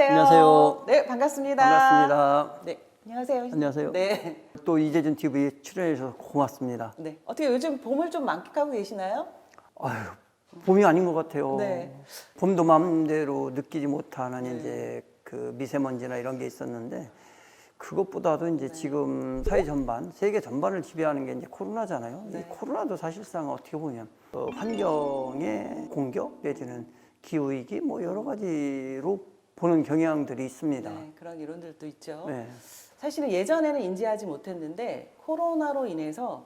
안녕하세요. 안녕하세요. 네, 반갑습니다. 반갑습니다. 네, 안녕하세요. 안녕하세요. 네. 또 이재준 TV에 출연해 주셔서 고맙습니다. 네. 어떻게 요즘 봄을 좀 만끽하고 계시나요? 아유, 봄이 아닌 것 같아요. 네. 봄도 마음대로 느끼지 못하는 네. 이제 그 미세먼지나 이런 게 있었는데 그것보다도 이제 지금 사회 전반, 세계 전반을 지배하는 게 이제 코로나잖아요. 네. 이 코로나도 사실상 어떻게 보면 환경의 공격 내지는 기후 위기 뭐 여러 가지로 보는 경향들이 있습니다. 네, 그런 이론들도 있죠. 네. 사실은 예전에는 인지하지 못했는데 코로나로 인해서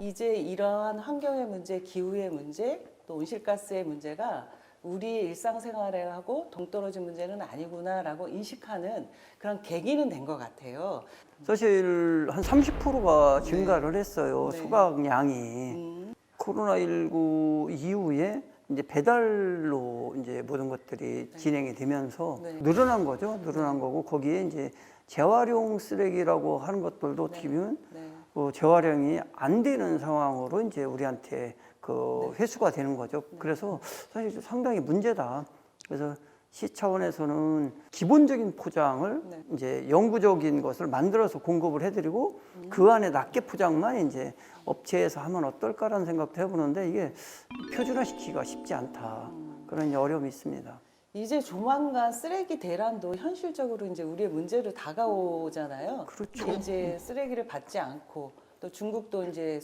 이제 이러한 환경의 문제, 기후의 문제, 또 온실가스의 문제가 우리의 일상생활하고 동떨어진 문제는 아니구나라고 인식하는 그런 계기는 된 것 같아요. 사실 한 30%가 증가를 했어요. 네. 수박량이. 코로나19 이후에 이제 배달로 이제 모든 것들이 진행이 되면서 네. 늘어난 거죠. 늘어난 거고 거기에 이제 재활용 쓰레기라고 하는 것들도 어떻게 보면 네. 재활용이 안 되는 상황으로 이제 우리한테 그 회수가 되는 거죠. 그래서 사실 상당히 문제다. 그래서 시 차원에서는 기본적인 포장을 네. 이제 영구적인 것을 만들어서 공급을 해드리고 그 안에 낱개 포장만 이제 업체에서 하면 어떨까라는 생각도 해보는데 이게 표준화시키기가 쉽지 않다. 그런 이제 어려움이 있습니다. 이제 조만간 쓰레기 대란도 현실적으로 이제 우리의 문제로 다가오잖아요. 그렇죠. 이제 쓰레기를 받지 않고 또 중국도 이제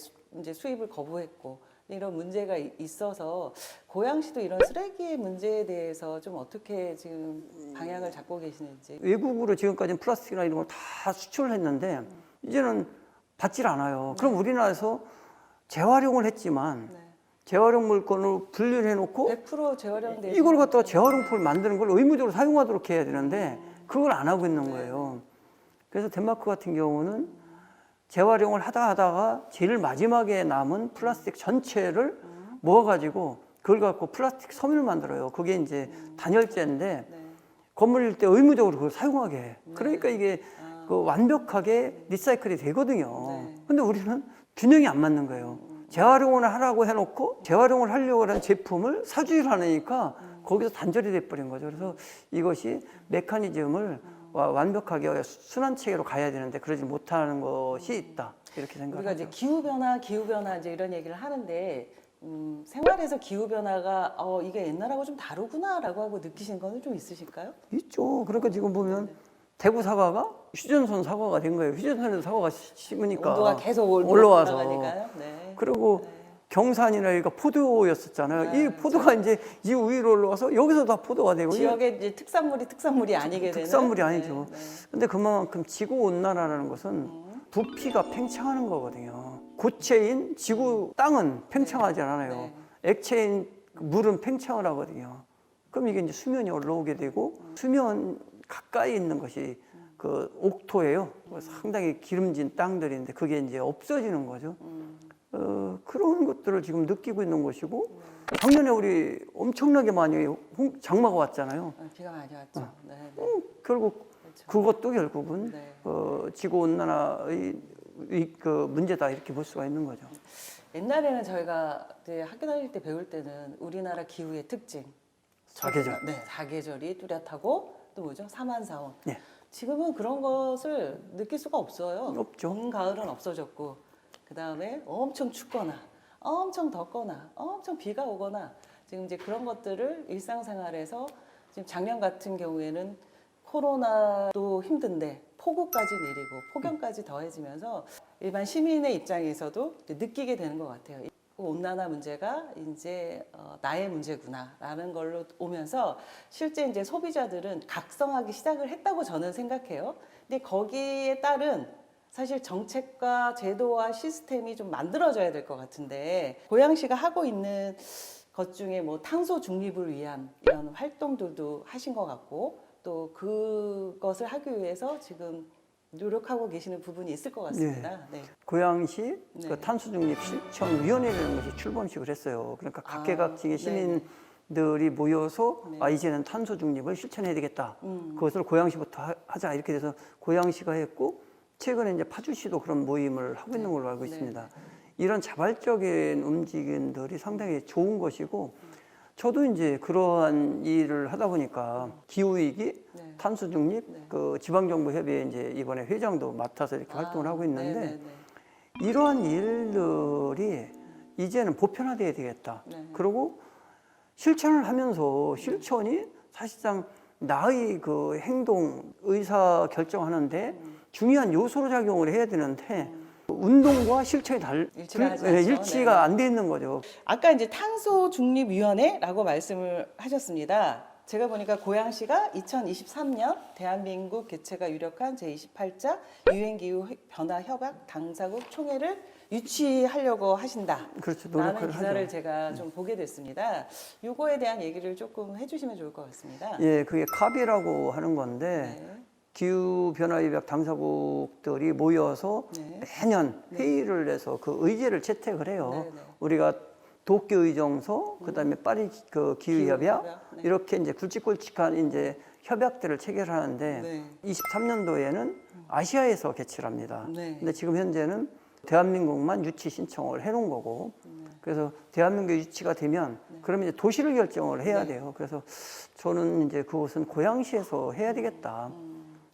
수입을 거부했고 이런 문제가 있어서 고양시도 이런 쓰레기의 문제에 대해서 좀 어떻게 지금 방향을 잡고 계시는지. 외국으로 지금까지는 플라스틱이나 이런 걸 다 수출을 했는데 이제는 받질 않아요. 그럼 우리나라에서 재활용을 했지만 네. 재활용 물건을 분리를 해놓고 100% 재활용돼. 이걸 갖다가 재활용품을 만드는 걸 의무적으로 사용하도록 해야 되는데 그걸 안 하고 있는 거예요. 그래서 덴마크 같은 경우는 재활용을 하다가 제일 마지막에 남은 플라스틱 전체를 모아가지고 그걸 갖고 플라스틱 섬을 만들어요. 그게 이제 단열재인데 네. 건물일 때 의무적으로 그걸 사용하게 해. 그러니까 이게 그 완벽하게 리사이클이 되거든요. 네. 근데 우리는 균형이 안 맞는 거예요. 재활용을 하라고 해놓고 재활용을 하려고 하는 제품을 사주질 않으니까 거기서 단절이 돼버린 거죠. 그래서 이것이 메커니즘을 완벽하게 순환 체계로 가야 되는데 그러지 못하는 것이 있다. 이렇게 우리가 생각하죠. 이제 기후 변화 이제 이런 얘기를 하는데 생활에서 기후 변화가 이게 옛날하고 좀 다르구나라고 하고 느끼신 거는 좀 있으실까요? 있죠. 그러니까 지금 보면 대구 사과가 휴전선 사과가 된 거예요. 휴전선에서 사과가 심으니까 온도가 계속 올라와서. 올라가니까요. 네. 그리고 경산이나 여기가 포도였었잖아요. 이 포도가 이제 이 위로 올라와서 여기서 다 포도가 되고 지역의 이제 특산물이 아니게 되는. 특산물이 아니죠. 네. 근데 그만큼 지구 온난화라는 것은 부피가 팽창하는 거거든요. 고체인 지구 땅은 팽창하지 않아요. 네. 액체인 물은 팽창을 하거든요. 그럼 이게 이제 수면이 올라오게 되고 수면 가까이 있는 것이 그 옥토예요. 상당히 기름진 땅들인데 그게 이제 없어지는 거죠. 그런 것들을 지금 느끼고 있는 것이고 작년에 우리 엄청나게 많이 장마가 왔잖아요. 비가 많이 왔죠. 네. 결국 그렇죠. 그것도 결국은 네. 지구 온난화의 그 문제다 이렇게 볼 수가 있는 거죠. 옛날에는 저희가 이제 학교 다닐 때 배울 때는 우리나라 기후의 특징. 사계절. 네, 사계절이 뚜렷하고 또 뭐죠? 사만사온. 네. 지금은 그런 것을 느낄 수가 없어요. 없죠. 봄, 가을은 없어졌고 그 다음에 엄청 춥거나 엄청 덥거나 엄청 비가 오거나 지금 이제 그런 것들을 일상생활에서 지금 작년 같은 경우에는 코로나도 힘든데 폭우까지 내리고 폭염까지 더해지면서 일반 시민의 입장에서도 이제 느끼게 되는 것 같아요. 온난화 문제가 이제 나의 문제구나라는 걸로 오면서 실제 이제 소비자들은 각성하기 시작을 했다고 저는 생각해요. 근데 거기에 따른 사실 정책과 제도와 시스템이 좀 만들어져야 될 것 같은데 고양시가 하고 있는 것 중에 뭐 탄소 중립을 위한 이런 활동들도 하신 것 같고 또 그것을 하기 위해서 지금 노력하고 계시는 부분이 있을 것 같습니다. 네. 고양시 네. 그 탄소중립 실천위원회라는 것이 출범식을 했어요. 그러니까 각계각층의 시민들이 모여서 네. 이제는 탄소중립을 실천해야 되겠다. 그것을 고양시부터 하자 이렇게 돼서 고양시가 했고 최근에 이제 파주시도 그런 모임을 하고 있는 걸로 알고 있습니다. 이런 자발적인 움직임들이 상당히 좋은 것이고 저도 이제 그러한 일을 하다 보니까 기후위기, 네. 탄소중립, 네. 그 지방정부협의회 이제 이번에 회장도 맡아서 이렇게 활동을 하고 있는데 네네네. 이러한 일들이 이제는 보편화돼야 되겠다. 네. 그리고 실천을 하면서 실천이 사실상 나의 그 행동, 의사 결정하는데 중요한 요소로 작용을 해야 되는데 운동과 실천이 일치가 하지 않죠. 일치가 안 돼 있는 거죠. 아까 이제 탄소중립위원회라고 말씀을 하셨습니다. 제가 보니까 고양시가 2023년 대한민국 개최가 유력한 제28차 유엔기후 변화 협약 당사국 총회를 유치하려고 하신다. 그렇죠. 라는 노력을 기사를 하죠. 제가 좀 보게 됐습니다. 요거에 대한 얘기를 조금 해주시면 좋을 것 같습니다. 예, 그게 캅이라고 하는 건데 네. 기후변화협약 당사국들이 모여서 네. 매년 회의를 해서 그 의제를 채택을 해요. 네, 네. 우리가 도쿄 의정서, 그다음에 파리 그 기후협약 기후협약, 네. 이렇게 이제 굵직굵직한 이제 협약들을 체결하는데 네. 23년도에는 아시아에서 개최를 합니다. 네. 근데 지금 현재는 대한민국만 유치 신청을 해놓은 거고, 그래서 대한민국 유치가 되면 그러면 이제 도시를 결정을 해야 돼요. 그래서 저는 이제 그것은 고양시에서 해야 되겠다.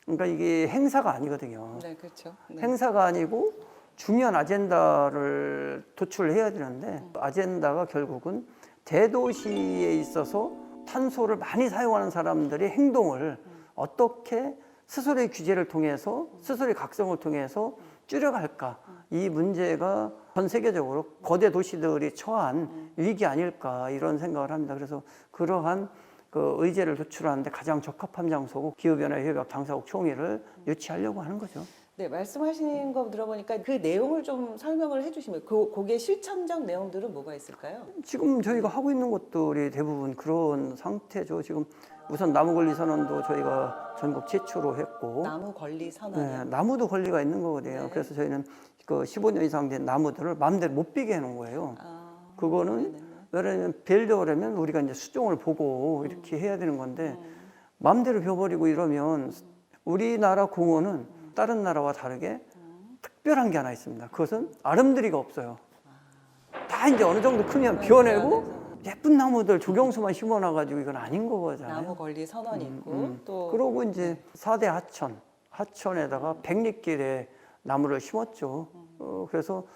그러니까 이게 행사가 아니거든요. 네, 그렇죠. 네. 행사가 아니고 중요한 아젠다를 도출해야 되는데 아젠다가 결국은 대도시에 있어서 탄소를 많이 사용하는 사람들의 행동을 어떻게 스스로의 규제를 통해서 스스로의 각성을 통해서 줄여갈까, 이 문제가 전 세계적으로 거대 도시들이 처한 위기 아닐까 이런 생각을 합니다. 그래서 그러한 그 의제를 도출하는데 가장 적합한 장소고 기후변화협약 당사국 총회를 유치하려고 하는 거죠. 네, 말씀하시는 거 들어보니까 그 내용을 좀 설명을 해주시면 거기에 실천적 내용들은 뭐가 있을까요? 지금 저희가 하고 있는 것들이 대부분 그런 상태죠. 지금 우선 나무 권리 선언도 저희가 전국 최초로 했고, 나무 권리 선언. 네, 나무도 권리가 있는 거거든요. 네. 그래서 저희는 그 15년 이상 된 나무들을 마음대로 못 비게 해놓은 거예요. 그거는 왜냐하면 빌려오려면 우리가 이제 수종을 보고 이렇게 해야 되는 건데 마음대로 벼버리고 이러면 우리나라 공원은 다른 나라와 다르게 특별한 게 하나 있습니다. 그것은 아름드리가 없어요. 다 이제 어느 정도 크면 비워내고 예쁜 나무들 조경수만 심어놔가지고 이건 아닌 거잖아요. 나무 권리 선언이 있고 또 그러고 이제 4대 하천에다가 100리길의 나무를 심었죠. 그래서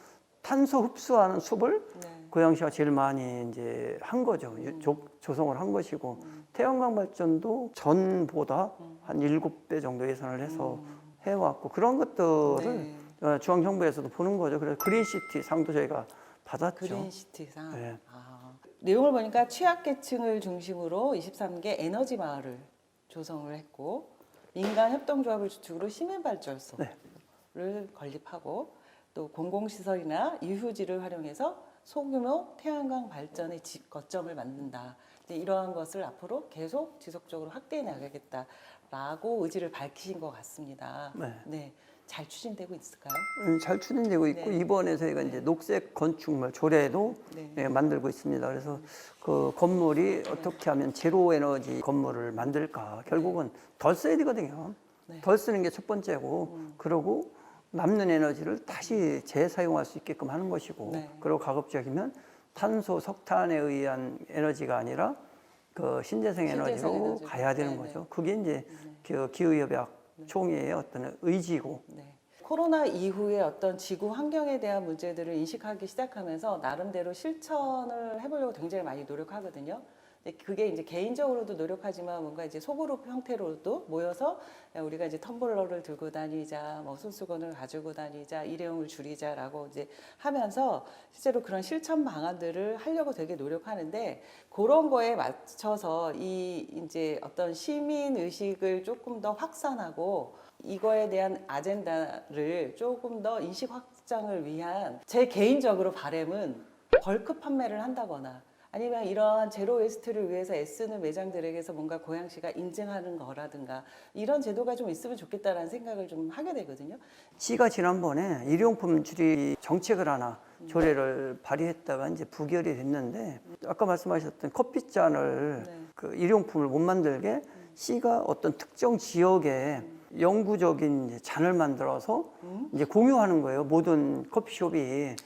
탄소 흡수하는 숲을 네. 고양시가 제일 많이 이제 한 거죠. 조성을 한 것이고 태양광 발전도 전보다 한 7배 정도 예산을 해서 해왔고 그런 것들을 네. 중앙정부에서도 보는 거죠. 그래서 그린시티 상도 저희가 받았죠. 그린시티상. 네. 내용을 보니까 취약계층을 중심으로 23개 에너지 마을을 조성을 했고 민간 협동조합을 주축으로 시민발전소를 건립하고 또 공공시설이나 유휴지를 활용해서 소규모 태양광 발전의 거점을 만든다. 이러한 것을 앞으로 계속 지속적으로 확대해 나가겠다라고 의지를 밝히신 것 같습니다. 네. 잘 추진되고 있을까요? 잘 추진되고 있고 네. 이번에 저희가 이제 녹색 건축물 조례도 만들고 있습니다. 그래서 그 건물이 어떻게 하면 제로 에너지 건물을 만들까? 결국은 덜 써야 되거든요. 덜 쓰는 게 첫 번째고, 그러고 남는 에너지를 다시 재사용할 수 있게끔 하는 것이고, 그리고 가급적이면 탄소, 석탄에 의한 에너지가 아니라 그 신재생 에너지로 가야 되는 거죠. 그게 이제 그 기후협약 총회의 어떤 의지고. 코로나 이후에 어떤 지구 환경에 대한 문제들을 인식하기 시작하면서 나름대로 실천을 해보려고 굉장히 많이 노력하거든요. 근데 그게 이제 개인적으로도 노력하지만 뭔가 이제 소그룹 형태로도 모여서 우리가 이제 텀블러를 들고 다니자, 뭐 손수건을 가지고 다니자, 일회용을 줄이자라고 이제 하면서 실제로 그런 실천 방안들을 하려고 되게 노력하는데 그런 거에 맞춰서 이 이제 어떤 시민 의식을 조금 더 확산하고 이거에 대한 아젠다를 조금 더 인식 확장을 위한 제 개인적으로 바람은 벌크 판매를 한다거나 아니면 이러한 제로 웨스트를 위해서 애쓰는 매장들에게서 뭔가 고양시가 인증하는 거라든가 이런 제도가 좀 있으면 좋겠다라는 생각을 좀 하게 되거든요. 시가 지난번에 일회용품 줄이 정책을 하나 조례를 발의했다가 이제 부결이 됐는데 아까 말씀하셨던 커피잔을 그 일회용품을 못 만들게 시가 어떤 특정 지역에 영구적인 이제 잔을 만들어서 이제 공유하는 거예요. 모든 커피숍이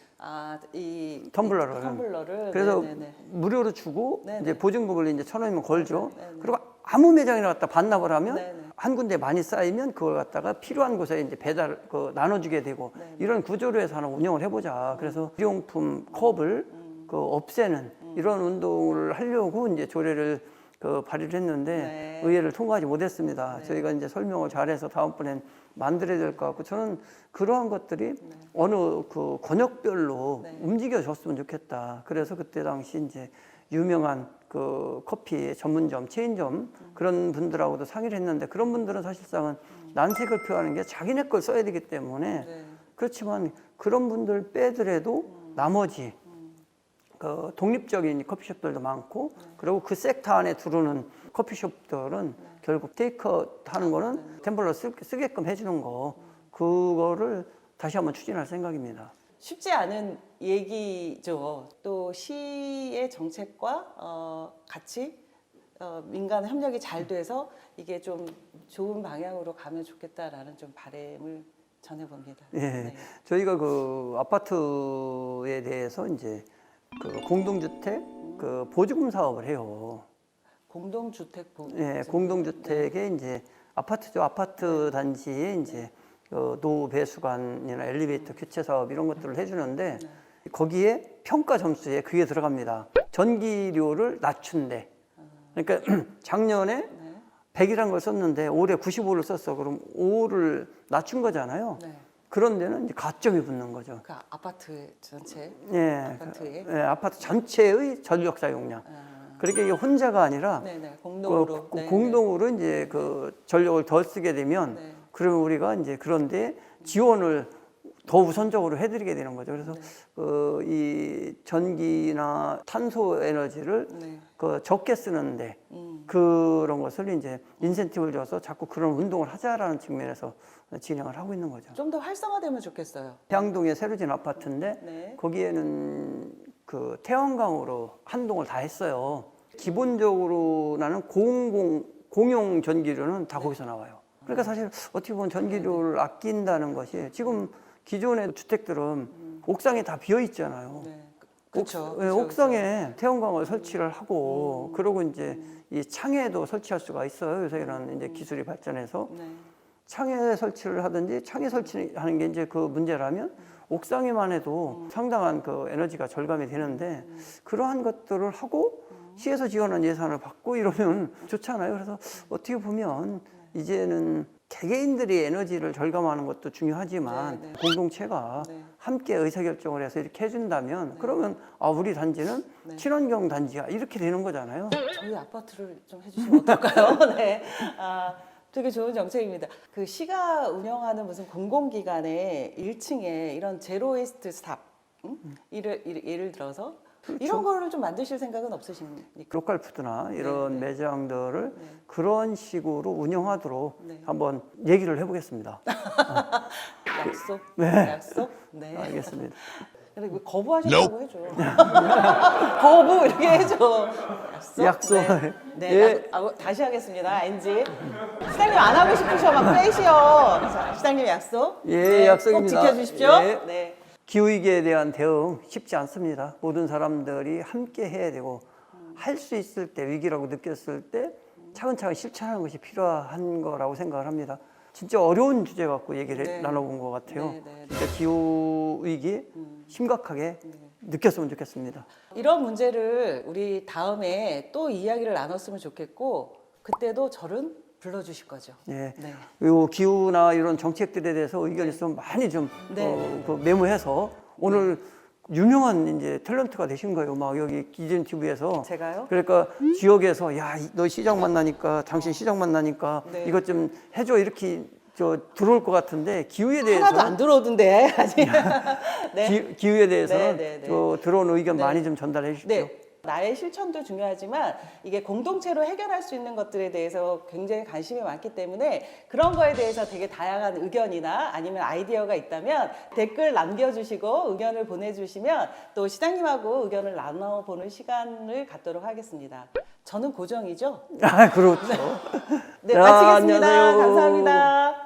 이 텀블러를. 그래서 네네네. 무료로 주고 네네. 이제 보증금을 이제 1,000원이면 걸죠. 네네. 그리고 아무 매장이나 갖다 반납을 하면 네네. 한 군데 많이 쌓이면 그걸 갖다가 필요한 곳에 이제 배달 나눠주게 되고 네네. 이런 구조로 해서 하나 운영을 해보자. 그래서 일용품 컵을 없애는 이런 운동을 하려고 이제 조례를 발의를 했는데 네. 의회를 통과하지 못했습니다. 네. 저희가 이제 설명을 잘해서 다음번엔 만들어야 될 것 같고 저는 그러한 것들이 어느 권역별로 네. 움직여졌으면 좋겠다. 그래서 그때 당시 이제 유명한 커피 전문점, 체인점 그런 분들하고도 상의를 했는데 그런 분들은 사실상은 난색을 표하는 게 자기네 걸 써야 되기 때문에 네. 그렇지만 그런 분들 빼더라도 나머지 독립적인 커피숍들도 많고 그리고 그 섹터 안에 들어오는 커피숍들은 결국 테이크아웃 하는 거는 템블러 쓰게끔 해주는 거 그거를 다시 한번 추진할 생각입니다. 쉽지 않은 얘기죠. 또 시의 정책과 같이 민간 협력이 잘 돼서 이게 좀 좋은 방향으로 가면 좋겠다라는 좀 바람을 전해봅니다. 예, 네. 저희가 아파트에 대해서 이제 공동주택 보조금 사업을 해요. 공동주택 보조. 예, 공동주택에 이제 아파트죠. 아파트 단지에 이제 노배수관이나 엘리베이터 교체 사업 이런 것들을 해주는데 거기에 평가 점수에 그게 들어갑니다. 전기료를 낮춘대. 그러니까 작년에 100이란 걸 썼는데 올해 95를 썼어. 그럼 5를 낮춘 거잖아요. 네. 그런 데는 이제 가점이 붙는 거죠. 그 아파트 전체. 예, 아파트에. 아파트 전체의 전력 사용량. 그러니까 이게 혼자가 아니라 네네. 공동으로. 네, 공동으로 이제 전력을 덜 쓰게 되면 네. 그러면 우리가 이제 그런데 지원을 더 우선적으로 해드리게 되는 거죠. 그래서 이 전기나 탄소 에너지를 네. 적게 쓰는데 그런 것을 이제 인센티브를 줘서 자꾸 그런 운동을 하자라는 측면에서 진행을 하고 있는 거죠. 좀 더 활성화되면 좋겠어요. 태양동에 새로 지은 아파트인데 네. 거기에는 태양광으로 한 동을 다 했어요. 기본적으로 나는 공용 전기료는 다 거기서 나와요. 그러니까 사실 어떻게 보면 전기료를 아낀다는 것이 지금 기존의 주택들은 옥상에 다 비어 있잖아요. 네. 그렇죠. 옥상에 태양광을 설치를 하고 그러고 이제 이 창에도 설치할 수가 있어요. 요새는 이제 기술이 발전해서 네. 창에 설치를 하든지 창에 설치하는 게 이제 그 문제라면 옥상에만 해도 상당한 에너지가 절감이 되는데 그러한 것들을 하고 시에서 지원한 예산을 받고 이러면 좋잖아요. 그래서 어떻게 보면 이제는 개개인들이 에너지를 절감하는 것도 중요하지만 네, 네. 공동체가 네. 함께 의사결정을 해서 이렇게 해준다면 그러면 우리 단지는 네. 친환경 단지야 이렇게 되는 거잖아요. 저희 아파트를 좀 해주시면 어떨까요? 네. 되게 좋은 정책입니다. 그 시가 운영하는 무슨 공공기관의 1층에 이런 제로 웨이스트 스탑, 예를 들어서 이런 거를 좀 만드실 생각은 없으십니까? 로컬 푸드나 이런 네. 매장들을 네. 그런 식으로 운영하도록 네. 한번 얘기를 해보겠습니다. 약속? 네. 약속? 네. 알겠습니다. 근데 왜 거부하셨다고 해줘. 거부 이렇게 해줘. 약속. 네. 네. 예. 다시 하겠습니다. NG. 시장님 안 하고 싶으셔 막 빼시오. 자, 시장님 약속. 예, 네, 약속입니다. 꼭 지켜주십시오. 예. 네. 기후위기에 대한 대응 쉽지 않습니다. 모든 사람들이 함께 해야 되고 할 수 있을 때 위기라고 느꼈을 때 차근차근 실천하는 것이 필요한 거라고 생각을 합니다. 진짜 어려운 주제 갖고 얘기를 네. 나눠본 것 같아요. 네, 네, 네. 진짜 기후위기 심각하게 느꼈으면 좋겠습니다. 이런 문제를 우리 다음에 또 이야기를 나눴으면 좋겠고 그때도 저를 불러주실 거죠. 예. 네. 요 기후나 이런 정책들에 대해서 의견이 있으면 많이 좀 네. 메모해서 오늘 유명한 이제 탤런트가 되신 거예요. 막 여기 기진 TV에서. 제가요? 그러니까 지역에서 야, 너 시장 만나니까 당신 시장 만나니까 네. 이것 좀 해줘 이렇게 들어올 것 같은데 기후에 대해서 하나도 안 들어오던데 아직. 네. 기후에 대해서 네, 네, 네. 들어온 의견 네. 많이 좀 전달해 주십시오. 네. 나의 실천도 중요하지만 이게 공동체로 해결할 수 있는 것들에 대해서 굉장히 관심이 많기 때문에 그런 거에 대해서 되게 다양한 의견이나 아니면 아이디어가 있다면 댓글 남겨주시고 의견을 보내주시면 또 시장님하고 의견을 나눠보는 시간을 갖도록 하겠습니다. 저는 고정이죠? 아, 그렇죠. 네, 자, 마치겠습니다. 안녕하세요. 감사합니다.